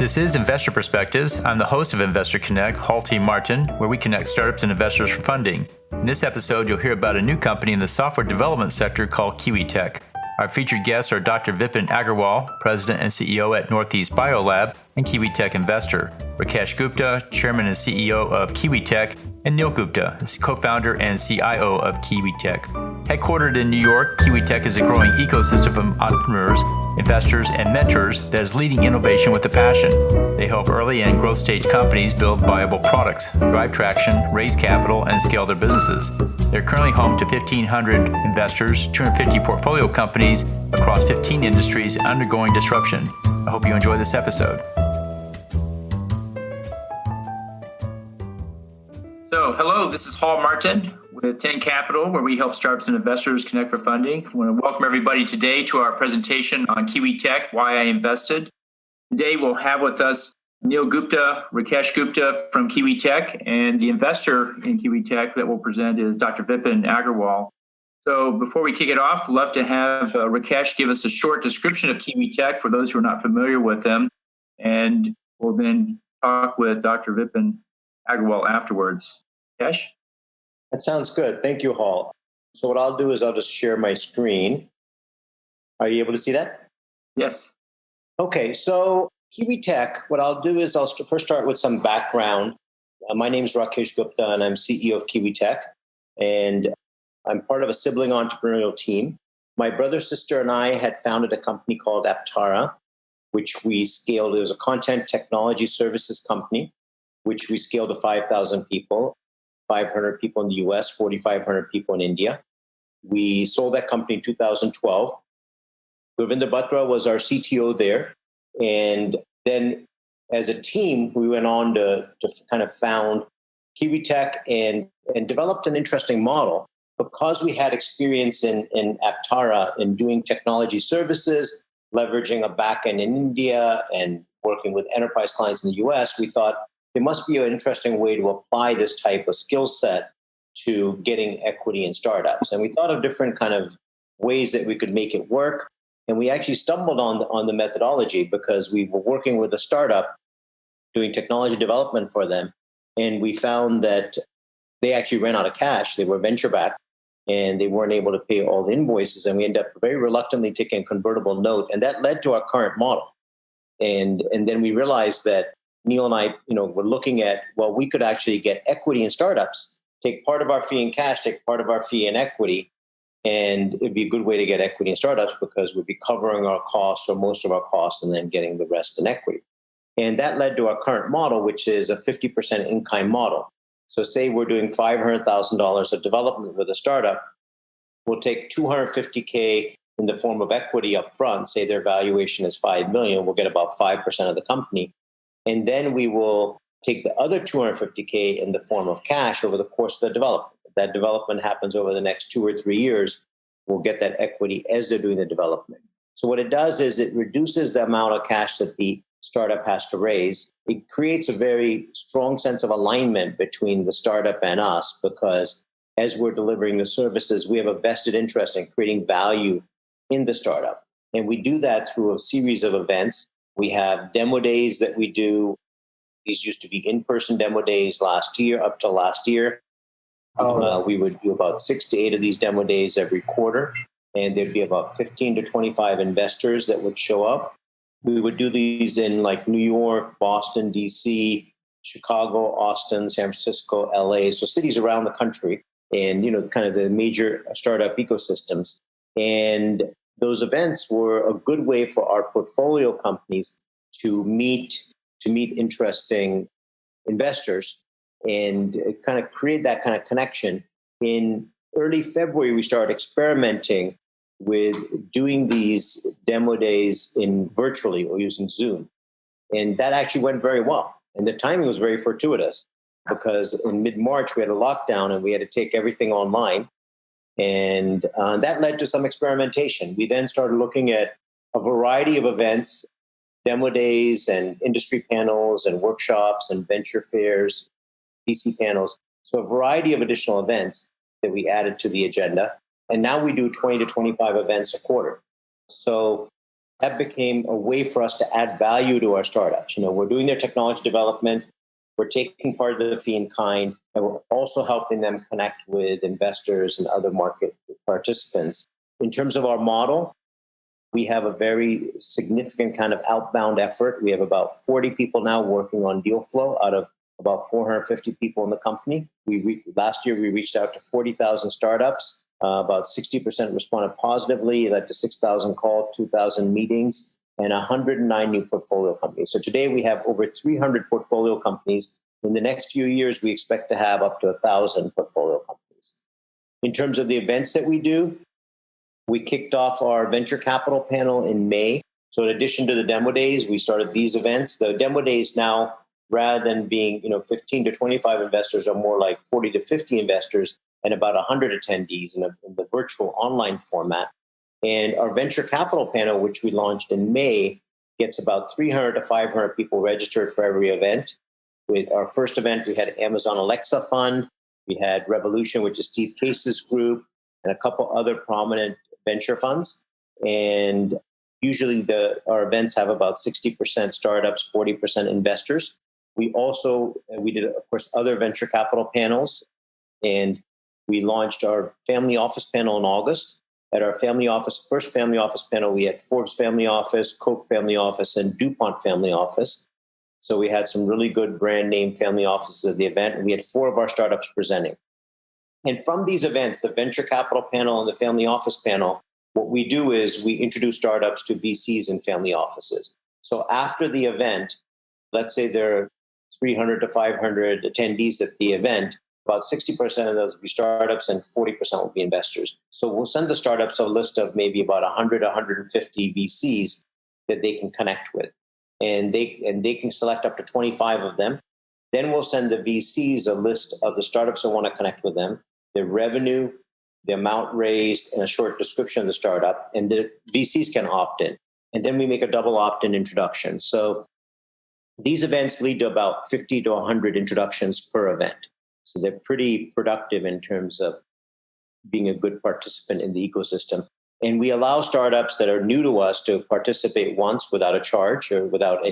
This is Investor Perspectives. I'm the host of Investor Connect, Halty Martin, where we connect startups and investors for funding. In this episode, you'll hear about a new company in the software development sector called KiwiTech. Our featured guests are Dr. Vipin Agarwal, President and CEO at Northeast Biolab and KiwiTech investor, Rakesh Gupta, Chairman and CEO of KiwiTech, and Neil Gupta, co-founder and CIO of KiwiTech. Headquartered in New York, KiwiTech is a growing ecosystem of entrepreneurs, investors, and mentors that is leading innovation with a passion. They help early and growth stage companies build viable products, drive traction, raise capital, and scale their businesses. They're currently home to 1,500 investors, 250 portfolio companies across 15 industries undergoing disruption. I hope you enjoy this episode. So, hello, this is Hall Martin with 10 Capital, where we help startups and investors connect for funding. I want to welcome everybody today to our presentation on KiwiTech, Why I Invested. Today, we'll have with us Neil Gupta, Rakesh Gupta from KiwiTech, and the investor in KiwiTech that we'll present is Dr. Vipin Agarwal. So before we kick it off, I'd love to have Rakesh give us a short description of KiwiTech for those who are not familiar with them, and we'll then talk with Dr. Vipin Agarwal afterwards. Rakesh? That sounds good. Thank you, Hall. So what I'll do is I'll just share my screen. Are you able to see that? Yes. Okay, so KiwiTech, what I'll do is I'll first start with some background. My name is Rakesh Gupta, and I'm CEO of KiwiTech, and I'm part of a sibling entrepreneurial team. My brother, sister, and I had founded a company called Aptara, which we scaled. It was a content technology services company, which we scaled to 5,000 people, 500 people in the US, 4,500 people in India. We sold that company in 2012. Govinder Batra was our CTO there. And then as a team, we went on to kind of found KiwiTech and developed an interesting model. Because we had experience in Aptara in doing technology services, leveraging a backend in India and working with enterprise clients in the US, we thought there must be an interesting way to apply this type of skill set to getting equity in startups. And we thought of different kind of ways that we could make it work. And we actually stumbled on the methodology because we were working with a startup doing technology development for them. And we found that they actually ran out of cash. They were venture backed and they weren't able to pay all the invoices. And we ended up very reluctantly taking a convertible note. And that led to our current model. And then we realized that Neil and I, were looking at, well, we could actually get equity in startups, take part of our fee in cash, take part of our fee in equity. And it'd be a good way to get equity in startups because we'd be covering our costs or most of our costs and then getting the rest in equity. And that led to our current model, which is a 50% in-kind model. So say we're doing $500,000 of development with a startup, we'll take $250K in the form of equity up front, say their valuation is $5 million, we'll get about 5% of the company. And then we will take the other $250K in the form of cash over the course of the development. If that development happens over the next 2 or 3 years, we'll get that equity as they're doing the development. So what it does is it reduces the amount of cash that the startup has to raise. It creates a very strong sense of alignment between the startup and us because as we're delivering the services, we have a vested interest in creating value in the startup. And we do that through a series of events. We have demo days that we do. These used to be in-person demo days up to last year. We would do about 6 to 8 of these demo days every quarter. And there'd be about 15 to 25 investors that would show up. We would do these in like New York, Boston, DC, Chicago, Austin, San Francisco, LA. So cities around the country and, kind of the major startup ecosystems. And those events were a good way for our portfolio companies to meet interesting investors and kind of create that kind of connection. In early February, we started experimenting with doing these demo days virtually or using Zoom. And that actually went very well. And the timing was very fortuitous because in mid-March, we had a lockdown and we had to take everything online. And that led to some experimentation. We then started looking at a variety of events, demo days and industry panels and workshops and venture fairs, VC panels. So a variety of additional events that we added to the agenda. And now we do 20 to 25 events a quarter. So that became a way for us to add value to our startups. We're doing their technology development, we're taking part of the fee in kind, and we're also helping them connect with investors and other market participants. In terms of our model, we have a very significant kind of outbound effort. We have about 40 people now working on deal flow out of about 450 people in the company. Last year, we reached out to 40,000 startups. About 60% responded positively, led to 6,000 calls, 2,000 meetings, and 109 new portfolio companies. So today we have over 300 portfolio companies. In the next few years, we expect to have up to 1,000 portfolio companies. In terms of the events that we do, we kicked off our venture capital panel in May. So in addition to the demo days, we started these events. The demo days now, rather than being 15 to 25 investors, are more like 40 to 50 investors and about 100 attendees in the virtual online format. And our venture capital panel, which we launched in May, gets about 300 to 500 people registered for every event. With our first event, we had Amazon Alexa Fund, we had Revolution, which is Steve Case's group, and a couple other prominent venture funds. And usually our events have about 60% startups, 40% investors. We did, of course, other venture capital panels, and we launched our family office panel in August. At our first family office panel, we had Forbes Family Office, Coke Family Office, and DuPont Family Office. So we had some really good brand name family offices at the event, and we had 4 of our startups presenting. And from these events, the venture capital panel and the family office panel, what we do is we introduce startups to VCs and family offices. So after the event, let's say there are 300 to 500 attendees at the event, about 60% of those will be startups and 40% will be investors. So we'll send the startups a list of maybe about 100, 150 VCs that they can connect with. And they can select up to 25 of them. Then we'll send the VCs a list of the startups that want to connect with them, their revenue, the amount raised, and a short description of the startup. And the VCs can opt in. And then we make a double opt-in introduction. So these events lead to about 50 to 100 introductions per event. So they're pretty productive in terms of being a good participant in the ecosystem. And we allow startups that are new to us to participate once without a charge or without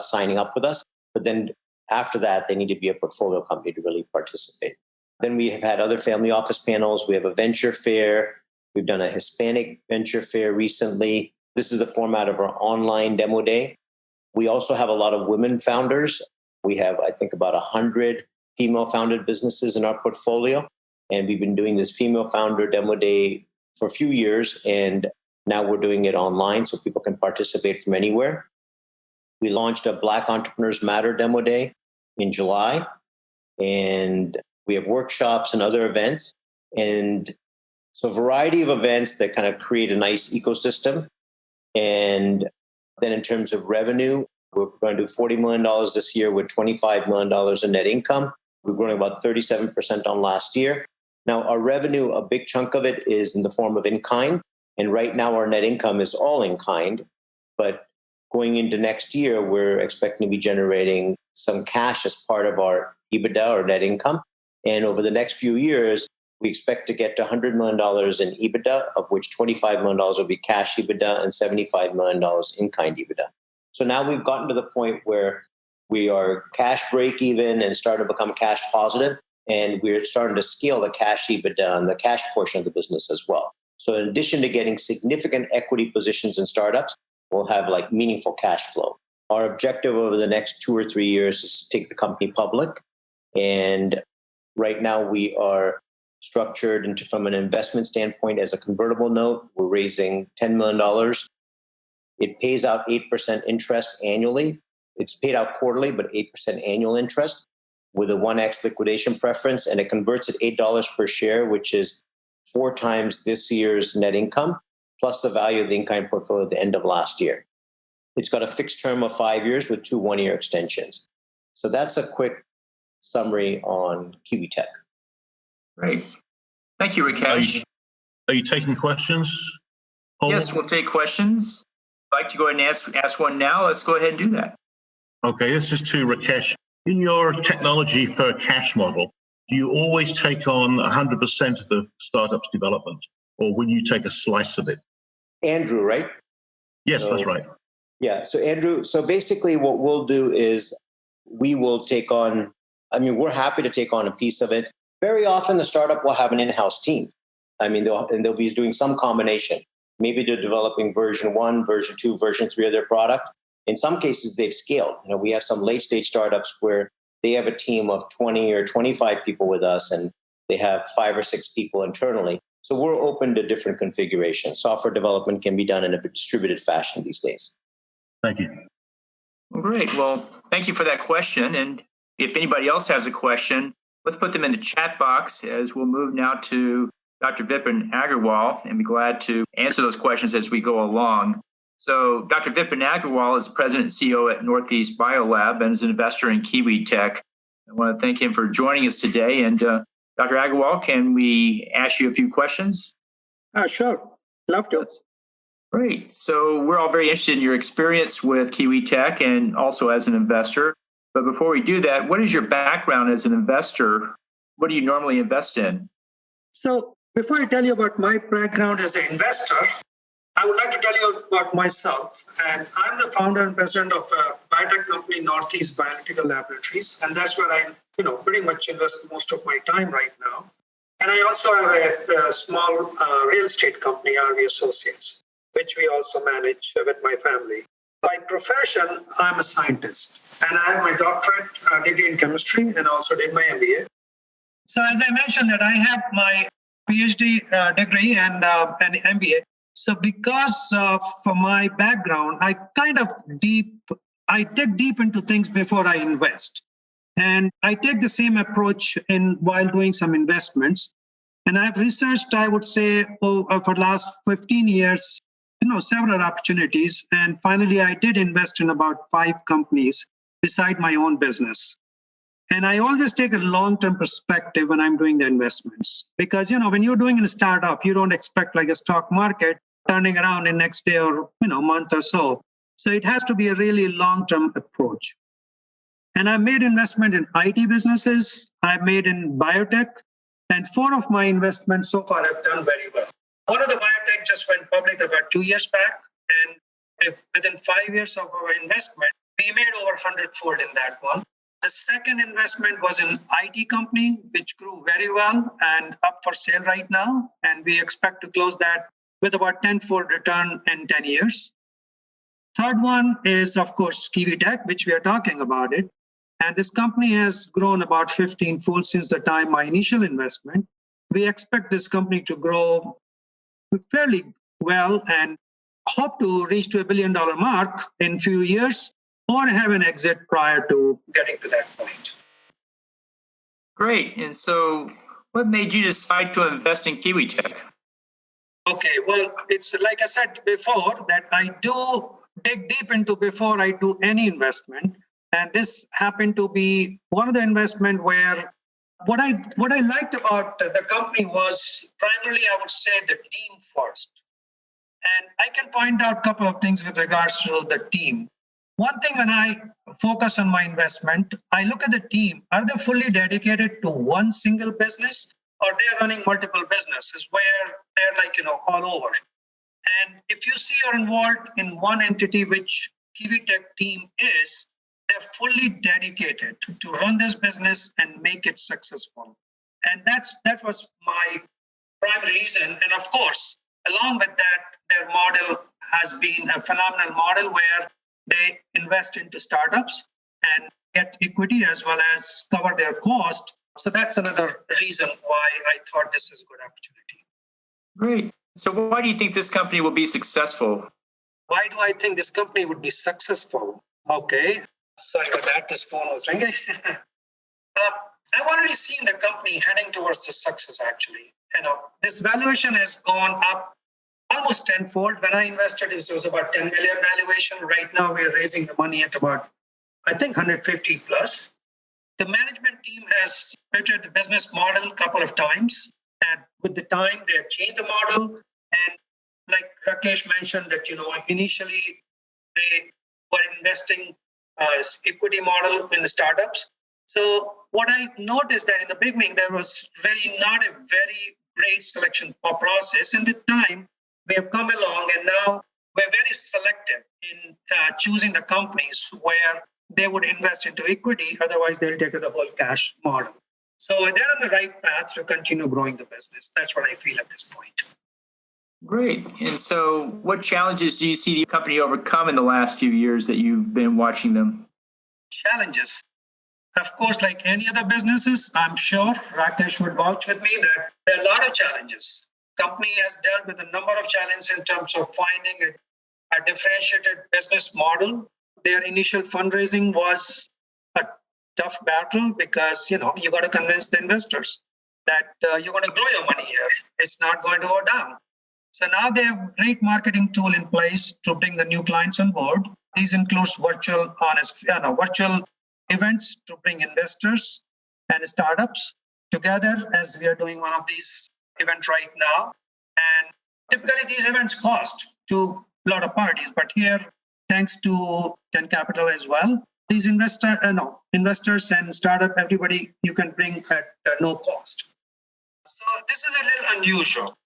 signing up with us. But then after that, they need to be a portfolio company to really participate. Then we have had other family office panels. We have a venture fair. We've done a Hispanic venture fair recently. This is the format of our online demo day. We also have a lot of women founders. We have, I think, about 100 female-founded businesses in our portfolio. And we've been doing this female founder demo day for a few years. And now we're doing it online so people can participate from anywhere. We launched a Black Entrepreneurs Matter demo day in July. And we have workshops and other events. And so a variety of events that kind of create a nice ecosystem. And then in terms of revenue, we're going to do $40 million this year with $25 million in net income. We're growing about 37% on last year. Now, our revenue, a big chunk of it is in the form of in-kind. And right now, our net income is all in-kind. But going into next year, we're expecting to be generating some cash as part of our EBITDA or net income. And over the next few years, we expect to get to $100 million in EBITDA, of which $25 million will be cash EBITDA and $75 million in-kind EBITDA. So now we've gotten to the point where we are cash break even and starting to become cash positive. And we're starting to scale the cash EBITDA and the cash portion of the business as well. So in addition to getting significant equity positions in startups, we'll have like meaningful cash flow. Our objective over the next 2 or 3 years is to take the company public. And right now we are structured from an investment standpoint as a convertible note. We're raising $10 million. It pays out 8% interest annually. It's paid out quarterly, but 8% annual interest with a 1x liquidation preference. And it converts at $8 per share, which is 4 times this year's net income, plus the value of the in-kind portfolio at the end of last year. It's got a fixed term of 5 years with 2 one-year extensions. So that's a quick summary on KiwiTech. Great. Thank you, Rakesh. Are you taking questions, Paul? Yes, we'll take questions. If you'd like to go ahead and ask one now, let's go ahead and do that. Okay, this is to Rakesh. In your technology for cash model, do you always take on 100% of the startup's development, or will you take a slice of it? Andrew, right? Yes, that's right. Yeah. So Andrew, so basically what we'll do is we will take on, we're happy to take on a piece of it. Very often the startup will have an in-house team. They'll be doing some combination. Maybe they're developing version 1, version 2, version 3 of their product. In some cases, they've scaled. We have some late-stage startups where they have a team of 20 or 25 people with us, and they have 5 or 6 people internally. So we're open to different configurations. Software development can be done in a distributed fashion these days. Thank you. Great. Well, thank you for that question. And if anybody else has a question, let's put them in the chat box as we'll move now to Dr. Vipin Agarwal and be glad to answer those questions as we go along. So Dr. Vipin Agarwal is President and CEO at Northeast Biolab and is an investor in KiwiTech. I want to thank him for joining us today. And Dr. Agarwal, can we ask you a few questions? Sure. Love to. Great. So we're all very interested in your experience with KiwiTech and also as an investor. But before we do that, what is your background as an investor? What do you normally invest in? So before I tell you about my background as an investor, I would like to tell you about myself. And I'm the founder and president of a biotech company, Northeast Biological Laboratories. And that's where I, pretty much invest most of my time right now. And I also have a small real estate company, RV Associates, which we also manage with my family. By profession, I'm a scientist, and I have my doctorate degree in chemistry and also did my MBA. So as I mentioned that I have my PhD degree and an MBA. So because of my background, I dig deep into things before I invest. And I take the same approach while doing some investments. And I've researched, I would say, for the last 15 years, several opportunities. And finally, I did invest in about 5 companies beside my own business. And I always take a long-term perspective when I'm doing the investments. Because, when you're doing a startup, you don't expect like a stock market turning around in next day or, month or so. So it has to be a really long-term approach. And I made investment in IT businesses. I made in biotech. And 4 of my investments so far have done very well. One of the biotech just went public about 2 years back. And if within 5 years of our investment, we made over 100-fold in that one. The second investment was an IT company, which grew very well and up for sale right now. And we expect to close that with about 10-fold return in 10 years. Third one is, of course, KiwiTech, which we are talking about it. And this company has grown about 15-fold since the time my initial investment. We expect this company to grow fairly well and hope to reach to $1 billion mark in a few years or have an exit prior to getting to that point. Great. And so what made you decide to invest in KiwiTech? Okay, well, it's like I said before that I do dig deep into before I do any investment. And this happened to be one of the investment where what I liked about the company was primarily, I would say, the team first. And I can point out a couple of things with regards to the team. One thing when I focus on my investment, I look at the team. Are they fully dedicated to one single business or they're running multiple businesses where they're all over? And if you see you're involved in one entity, which KiwiTech team is, they're fully dedicated to run this business and make it successful. And that was my primary reason. And of course, along with that, their model has been a phenomenal model where they invest into startups and get equity as well as cover their cost. So that's another reason why I thought this is a good opportunity. Great. So why do you think this company will be successful? Why do I think this company would be successful? Okay. Sorry about that. This phone was ringing. I've already seen the company heading towards the success, actually. This valuation has gone up almost tenfold. When I invested, it was about 10 million valuation. Right now, we're raising the money at about, I think, 150 plus. The management team has pitched the business model a couple of times. And with the time, they have changed the model. And like Rakesh mentioned that, initially they were investing equity model in the startups. So what I noticed that in the beginning, there was really not a very great selection process. And with time, we have come along and now were very selective in choosing the companies where they would invest into equity. Otherwise, they'll take the whole cash model. So they're on the right path to continue growing the business. That's what I feel at this point. Great. And so, what challenges do you see the company overcome in the last few years that you've been watching them? Challenges. Of course, like any other businesses, I'm sure Rakesh would vouch with me that there are a lot of challenges. Company has dealt with a number of challenges in terms of finding a differentiated business model. Their initial fundraising was a tough battle because, you got to convince the investors that you're going to grow your money here. It's not going to go down. So now they have a great marketing tool in place to bring the new clients on board. These includes virtual events to bring investors and startups together, as we are doing one of these events right now. And typically these events cost to a lot of parties, but here, thanks to 10 Capital as well, these investors and startup, everybody you can bring at no cost. So this is a little unusual.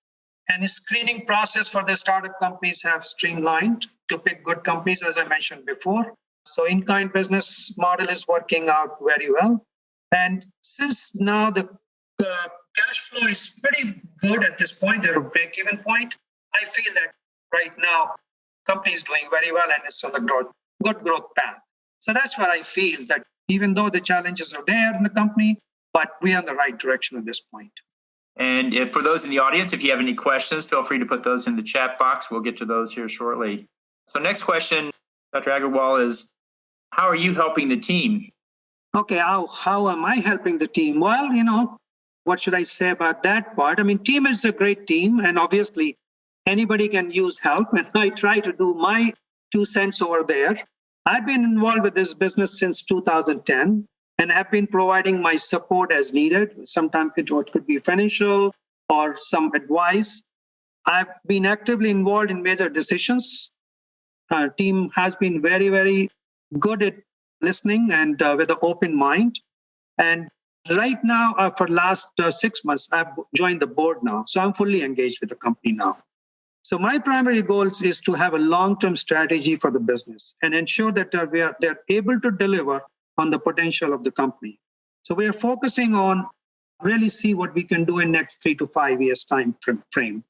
And the screening process for the startup companies have streamlined to pick good companies, as I mentioned before. So in-kind business model is working out very well. And since now the cash flow is pretty good at this point, they're a break-even point, I feel that right now, company is doing very well and it's on the good growth path. So that's where I feel that even though the challenges are there in the company, but we're in the right direction at this point. And for those in the audience, if you have any questions, feel free to put those in the chat box. We'll get to those here shortly. So next question, Dr. Agarwal, is how are you helping the team? Okay, how am I helping the team? Well, what should I say about that part? I mean, team is a great team, and obviously anybody can use help, and I try to do my 2 cents over there. I've been involved with this business since 2010. And have been providing my support as needed. Sometimes it could be financial or some advice. I've been actively involved in major decisions. Our team has been very, very good at listening and with an open mind. And right now, for the last 6 months, I've joined the board now. So I'm fully engaged with the company now. So my primary goal is to have a long-term strategy for the business and ensure that they're able to deliver on the potential of the company. So we are focusing on really see what we can do in next 3 to 5 years time frame.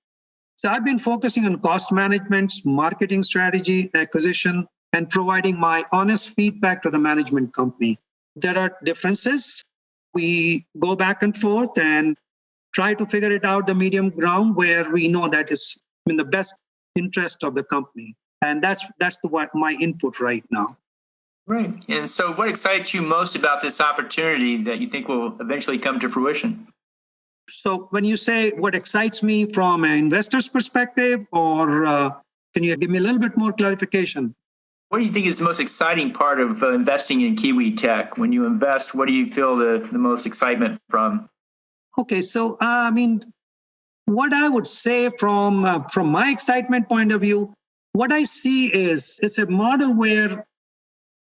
So I've been focusing on cost management, marketing strategy, acquisition, and providing my honest feedback to the management company. There are differences. We go back and forth and try to figure it out the medium ground where we know that is in the best interest of the company. And that's my input right now. Right. And so what excites you most about this opportunity that you think will eventually come to fruition? So when you say what excites me from an investor's perspective, or can you give me a little bit more clarification? What do you think is the most exciting part of investing in KiwiTech? When you invest, what do you feel the most excitement from? Okay, so what I would say from my excitement point of view, what I see is it's a model where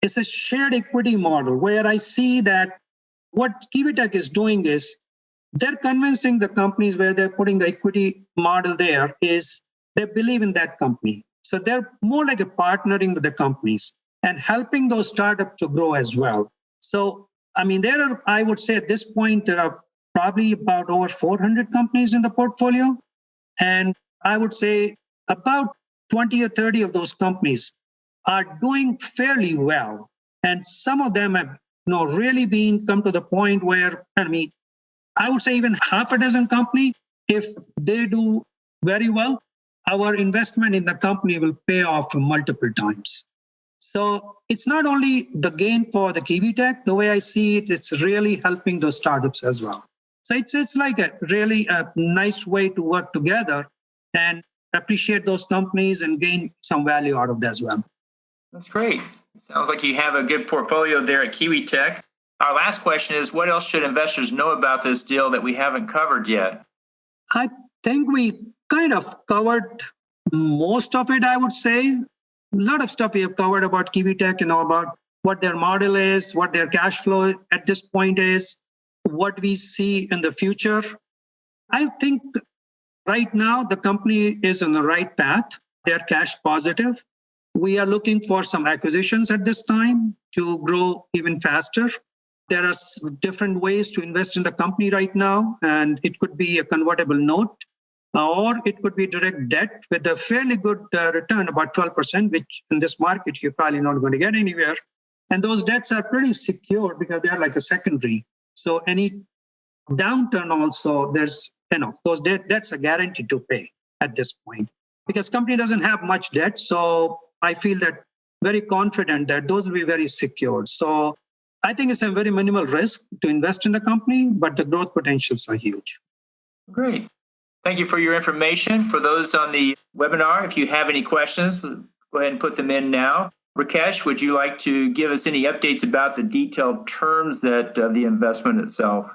it's a shared equity model where I see that what KiwiTech is doing is they're convincing the companies where they're putting the equity model there is they believe in that company. So they're more like a partnering with the companies and helping those startups to grow as well. So, I mean, I would say at this point, there are probably about over 400 companies in the portfolio. And I would say about 20 or 30 of those companies are doing fairly well. And some of them have really come to the point where, I would say even half a dozen companies, if they do very well, our investment in the company will pay off multiple times. So it's not only the gain for the KiwiTech, the way I see it, it's really helping those startups as well. So it's like a really nice way to work together and appreciate those companies and gain some value out of that as well. That's great. Sounds like you have a good portfolio there at KiwiTech. Our last question is, what else should investors know about this deal that we haven't covered yet? I think we kind of covered most of it, I would say. A lot of stuff we have covered about KiwiTech and about what their model is, what their cash flow at this point is, what we see in the future. I think right now the company is on the right path. They are cash positive. We are looking for some acquisitions at this time to grow even faster. There are different ways to invest in the company right now, and it could be a convertible note, or it could be direct debt with a fairly good return, about 12%, which in this market, you're probably not going to get anywhere. And those debts are pretty secure because they are like a secondary. So any downturn also, there's, those debts are guaranteed to pay at this point because company doesn't have much debt. So I feel that very confident that those will be very secure. So I think it's a very minimal risk to invest in the company, but the growth potentials are huge. Great. Thank you for your information. For those on the webinar, if you have any questions, go ahead and put them in now. Rakesh, would you like to give us any updates about the detailed terms of the investment itself?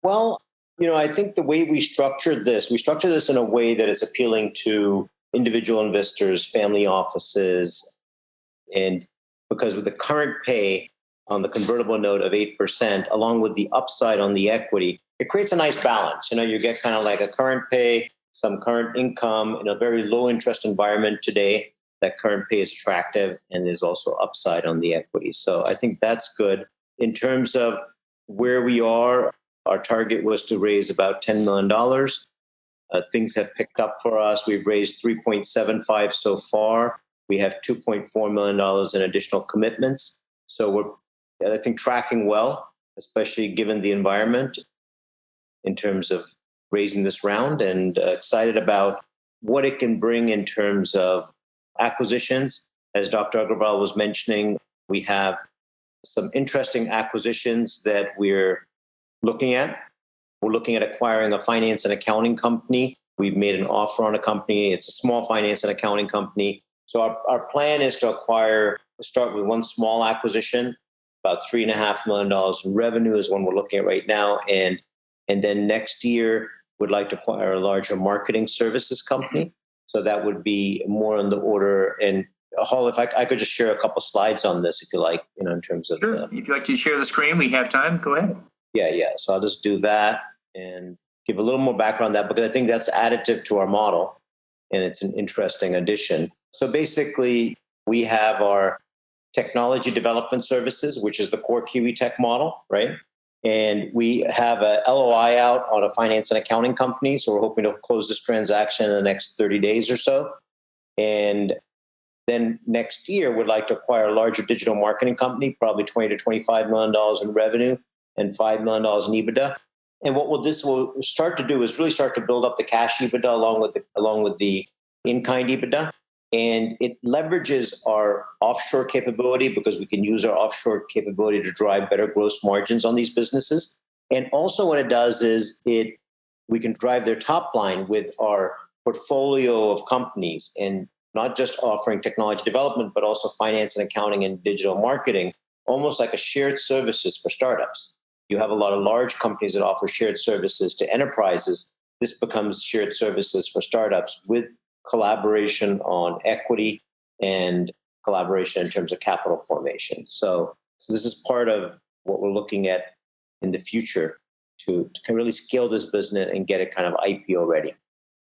Well, I think the way we structure this in a way that is appealing to individual investors, family offices, and because with the current pay on the convertible note of 8%, along with the upside on the equity, it creates a nice balance. You get kind of like a current pay, some current income in a very low interest environment today. That current pay is attractive, and there's also upside on the equity. So I think that's good. In terms of where we are, our target was to raise about $10 million. Things have picked up for us. We've raised 3.75 so far. We have $2.4 million in additional commitments. So we're, I think, tracking well, especially given the environment in terms of raising this round, and excited about what it can bring in terms of acquisitions. As Dr. Agrawal was mentioning, we have some interesting acquisitions that we're looking at. We're looking at acquiring a finance and accounting company. We've made an offer on a company. It's a small finance and accounting company. So our plan is to start with one small acquisition, about $3.5 million in revenue is one we're looking at right now. And then next year, we'd like to acquire a larger marketing services company. So that would be more on the order. And Hall, if I could just share a couple slides on this, if you like, in terms of. Sure. If you'd like to share the screen, we have time. Go ahead. Yeah. So I'll just do that and give a little more background on that, because I think that's additive to our model and it's an interesting addition. So basically, we have our technology development services, which is the core KiwiTech model, right? And we have a LOI out on a finance and accounting company. So we're hoping to close this transaction in the next 30 days or so. And then next year, we'd like to acquire a larger digital marketing company, probably $20 to $25 million in revenue and $5 million in EBITDA. And what this will start to do is really start to build up the cash EBITDA along with the in-kind EBITDA. And it leverages our offshore capability because we can use our offshore capability to drive better gross margins on these businesses. And also what it does is we can drive their top line with our portfolio of companies, and not just offering technology development, but also finance and accounting and digital marketing, almost like a shared services for startups. You have a lot of large companies that offer shared services to enterprises. This becomes shared services for startups with collaboration on equity and collaboration in terms of capital formation. So this is part of what we're looking at in the future to really scale this business and get it kind of IPO ready.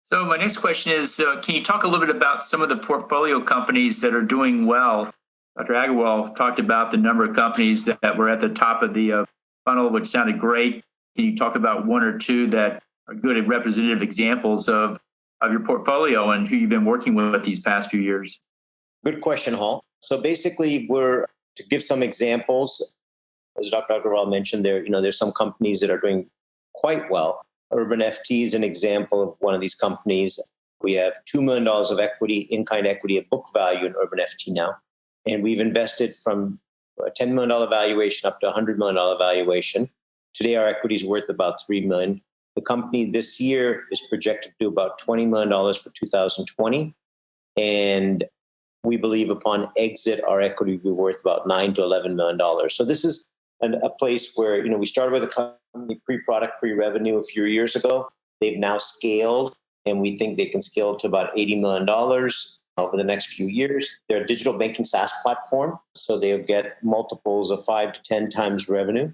So my next question is, can you talk a little bit about some of the portfolio companies that are doing well? Dr. Agarwal talked about the number of companies that were at the top of the funnel, which sounded great. Can you talk about one or two that are good and representative examples of your portfolio and who you've been working with these past few years? Good question, Hall. So basically, to give some examples, as Dr. Agrawal mentioned, there's some companies that are doing quite well. Urban FT is an example of one of these companies. We have $2 million of equity, in-kind equity at book value in Urban FT now. And we've invested from a $10 million valuation up to a $100 million valuation. Today, our equity is worth about $3 million. The company this year is projected to do about $20 million for 2020. And we believe upon exit, our equity will be worth about $9 to $11 million. So this is a place where, we started with a company pre-product, pre-revenue a few years ago. They've now scaled, and we think they can scale to about $80 million over the next few years. They're a digital banking SaaS platform, so they'll get multiples of 5 to 10 times revenue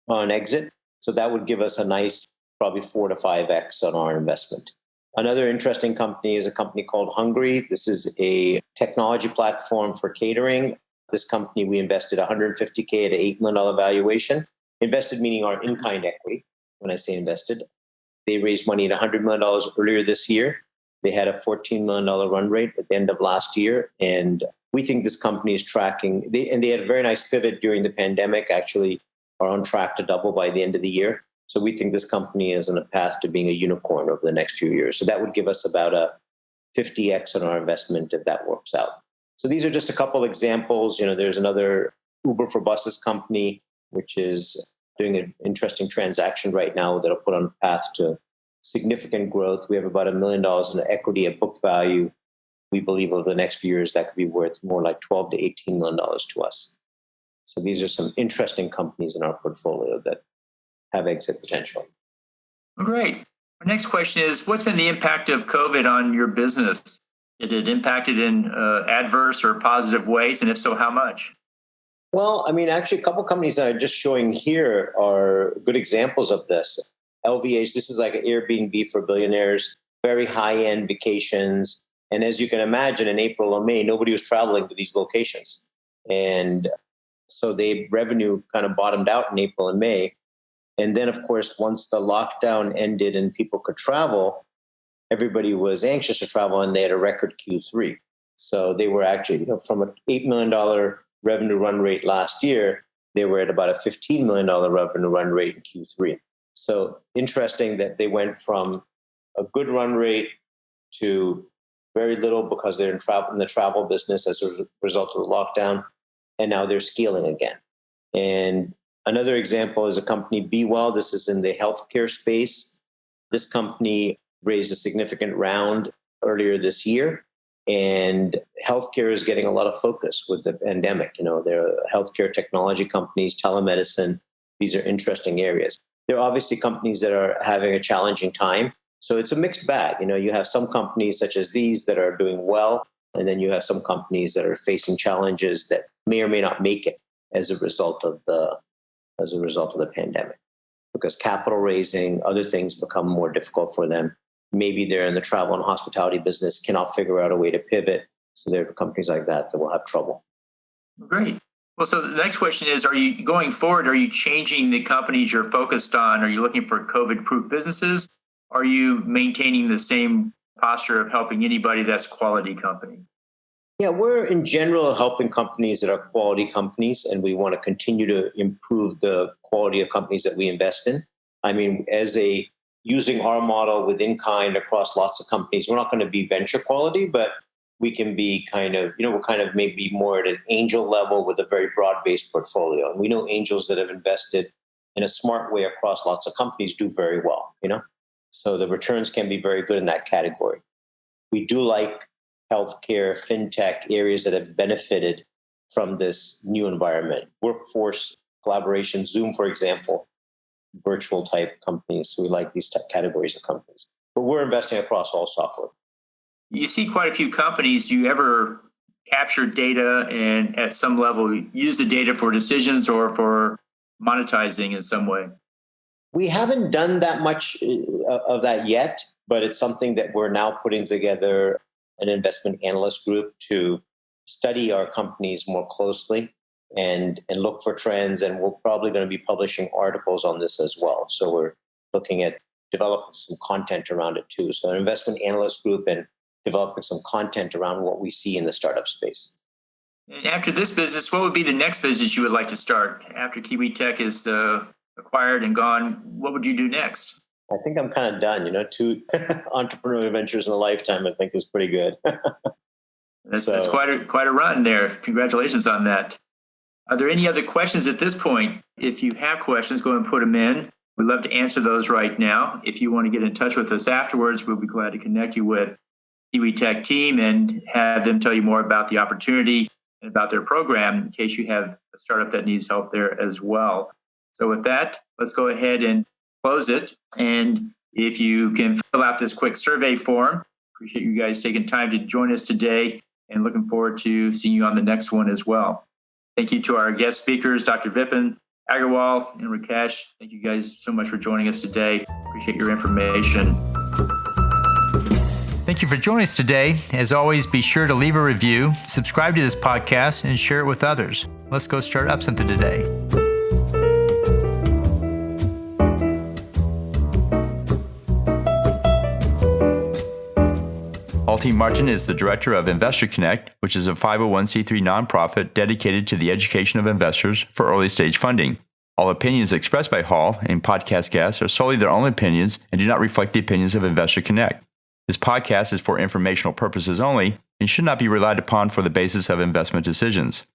on exit. So that would give us a nice, probably 4 to 5x on our investment. Another interesting company is a company called Hungry. This is a technology platform for catering. This company, we invested $150K at an $8 million valuation. Invested meaning our in-kind equity. When I say invested, they raised money at $100 million earlier this year. They had a $14 million run rate at the end of last year. And we think this company is tracking, they had a very nice pivot during the pandemic, actually are on track to double by the end of the year. So we think this company is on a path to being a unicorn over the next few years. So that would give us about a 50x on our investment if that works out. So these are just a couple examples. There's another Uber for Buses company, which is doing an interesting transaction right now that'll put on a path to significant growth. We have about $1 million in equity at book value. We believe over the next few years that could be worth more like $12 to $18 million to us. So these are some interesting companies in our portfolio that have exit potential. Great. Our next question is, what's been the impact of COVID on your business? Did it impact it in adverse or positive ways? And if so, how much? Well, actually, a couple companies that I'm just showing here are good examples of this. LVH, this is like an Airbnb for billionaires, very high-end vacations. And as you can imagine, in April or May, nobody was traveling to these locations. And so revenue kind of bottomed out in April and May. And then, of course, once the lockdown ended and people could travel, everybody was anxious to travel and they had a record Q3. So they were actually, from an $8 million revenue run rate last year, they were at about a $15 million revenue run rate in Q3. So interesting that they went from a good run rate to very little because they're in the travel business as a result of the lockdown, and now they're scaling again. And another example is a company, Be Well. This is in the healthcare space. This company raised a significant round earlier this year, and healthcare is getting a lot of focus with the pandemic. There are healthcare technology companies, telemedicine. These are interesting areas. There are obviously companies that are having a challenging time. So it's a mixed bag. You have some companies such as these that are doing well, and then you have some companies that are facing challenges that may or may not make it as a result of the pandemic, because capital raising, other things become more difficult for them. Maybe they're in the travel and hospitality business, cannot figure out a way to pivot. So there are companies like that will have trouble. Great. Well, so the next question is, are you going forward, are you changing the companies you're focused on? Are you looking for COVID-proof businesses? Are you maintaining the same posture of helping anybody that's quality company? Yeah, we're in general helping companies that are quality companies, and we want to continue to improve the quality of companies that we invest in. Using our model with in-kind across lots of companies, we're not going to be venture quality, but we can be we're kind of maybe more at an angel level with a very broad-based portfolio. And we know angels that have invested in a smart way across lots of companies do very well, So the returns can be very good in that category. We do like healthcare, fintech, areas that have benefited from this new environment. Workforce collaboration, Zoom, for example, virtual type companies. So we like these categories of companies. But we're investing across all software. You see quite a few companies. Do you ever capture data and at some level use the data for decisions or for monetizing in some way? We haven't done that much of that yet, but it's something that we're now putting together an investment analyst group to study our companies more closely and look for trends. And we're probably going to be publishing articles on this as well. So we're looking at developing some content around it too. So an investment analyst group and developing some content around what we see in the startup space. And after this business, what would be the next business you would like to start? After KiwiTech is acquired and gone, what would you do next? I think I'm kind of done. 2 entrepreneurial ventures in a lifetime, I think, is pretty good. That's quite a run there. Congratulations on that. Are there any other questions at this point? If you have questions, go and put them in. We'd love to answer those right now. If you want to get in touch with us afterwards, we'll be glad to connect you with KiwiTech team and have them tell you more about the opportunity and about their program in case you have a startup that needs help there as well. So with that, let's go ahead and close it. And if you can fill out this quick survey form, appreciate you guys taking time to join us today and looking forward to seeing you on the next one as well. Thank you to our guest speakers, Dr. Vipin Agarwal and Rakesh. Thank you guys so much for joining us today. Appreciate your information. Thank you for joining us today. As always, be sure to leave a review, subscribe to this podcast, and share it with others. Let's go start up something today. Halti Martin is the director of Investor Connect, which is a 501c3 nonprofit dedicated to the education of investors for early stage funding. All opinions expressed by Hall and podcast guests are solely their own opinions and do not reflect the opinions of Investor Connect. This podcast is for informational purposes only and should not be relied upon for the basis of investment decisions.